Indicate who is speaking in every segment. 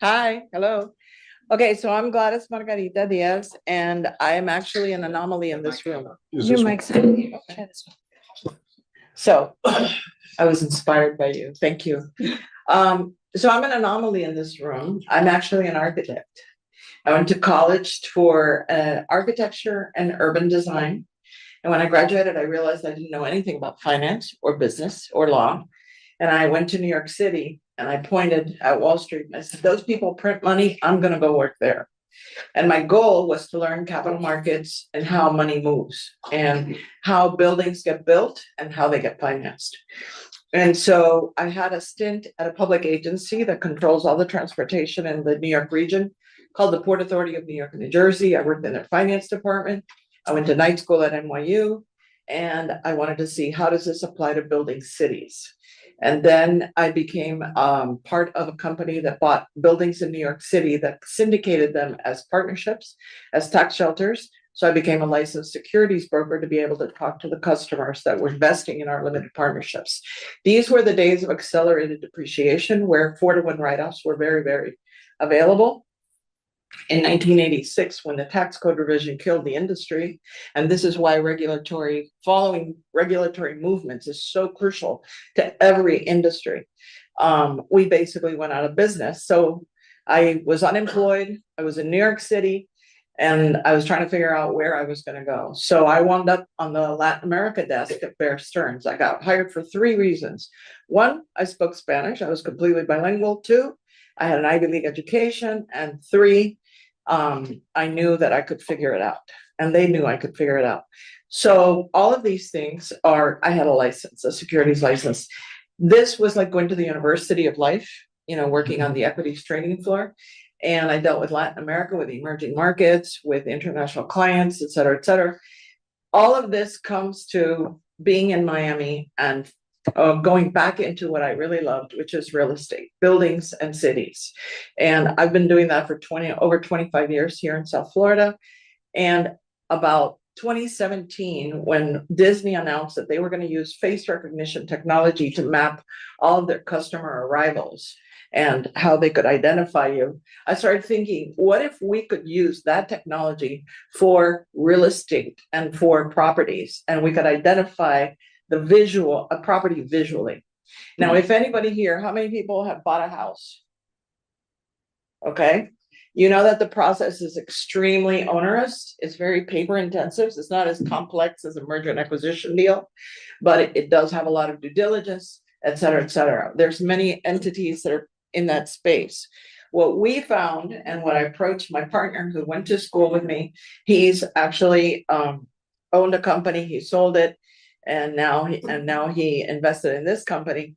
Speaker 1: Hi, hello. Okay, so I'm Gladys Margarita Díaz, and I am actually an anomaly in this room.
Speaker 2: Your mic's on.
Speaker 1: Okay. So I was inspired by you. Thank you. So I'm an anomaly in this room. I'm actually an architect. I went to college for architecture and urban design. And when I graduated, I realized I didn't know anything about finance or business or law. And I went to New York City and I pointed at Wall Street and I said, those people print money. I'm going to go work there. And my goal was to learn capital markets and how money moves and how buildings get built and how they get financed. And so I had a stint at a public agency that controls all the transportation in the New York region called the Port Authority of New York and New Jersey. I worked in their finance department. I went to night school at NYU, and I wanted to see how does this apply to building cities. And then I became part of a company that bought buildings in New York City that syndicated them as partnerships, as tax shelters. So I became a licensed securities broker to be able to talk to the customers that were investing in our limited partnerships. These were the days of accelerated depreciation where 4-to-1 write-offs were very, very available. In 1986, when the tax code revision killed the industry, and this is why following regulatory movements is so crucial to every industry. We basically went out of business. So I was unemployed. I was in New York City, and I was trying to figure out where I was going to go. So I wound up on the Latin America desk at Bear Stearns. I got hired for three reasons. One, I spoke Spanish. I was completely bilingual. Two, I had an Ivy League education. And three, I knew that I could figure it out, and they knew I could figure it out. So all of these things I had a license, a securities license. This was like going to the University of Life, working on the equities trading floor. And I dealt with Latin America, with emerging markets, with international clients, et cetera, et cetera. All of this comes to being in Miami and going back into what I really loved, which is real estate, buildings and cities. And I've been doing that for over 25 years here in South Florida. And about 2017, when Disney announced that they were going to use face recognition technology to map all of their customer arrivals and how they could identify you, I started thinking, what if we could use that technology for real estate and for properties, and we could identify a property visually. Now, if anybody here, how many people have bought a house? Okay. You know that the process is extremely onerous. It's very paper intensive. It's not as complex as a merger and acquisition deal, but it does have a lot of due diligence, et cetera, et cetera. There's many entities that are in that space. What we found, and what I approached my partner who went to school with me, he's actually owned a company, he sold it, and now he invested in this company.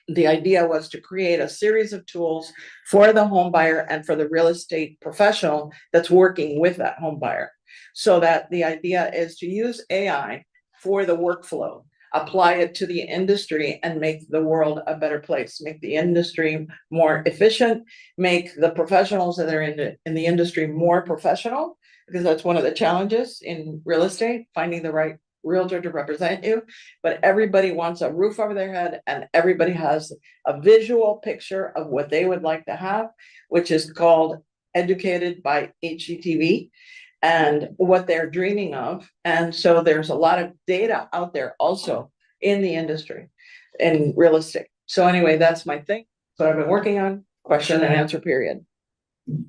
Speaker 1: The idea was to create a series of tools for the home buyer and for the real estate professional that's working with that home buyer. So that the idea is to use AI for the workflow, apply it to the industry, and make the world a better place, make the industry more efficient, make the professionals that are in the industry more professional, because that's one of the challenges in real estate, finding the right realtor to represent you. But everybody wants a roof over their head, and everybody has a visual picture of what they would like to have, which is called educated by HGTV, and what they're dreaming of. And so there's a lot of data out there also in the industry, in real estate. So anyway, that's my thing. So I've been working on question and answer period.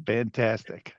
Speaker 2: Fantastic.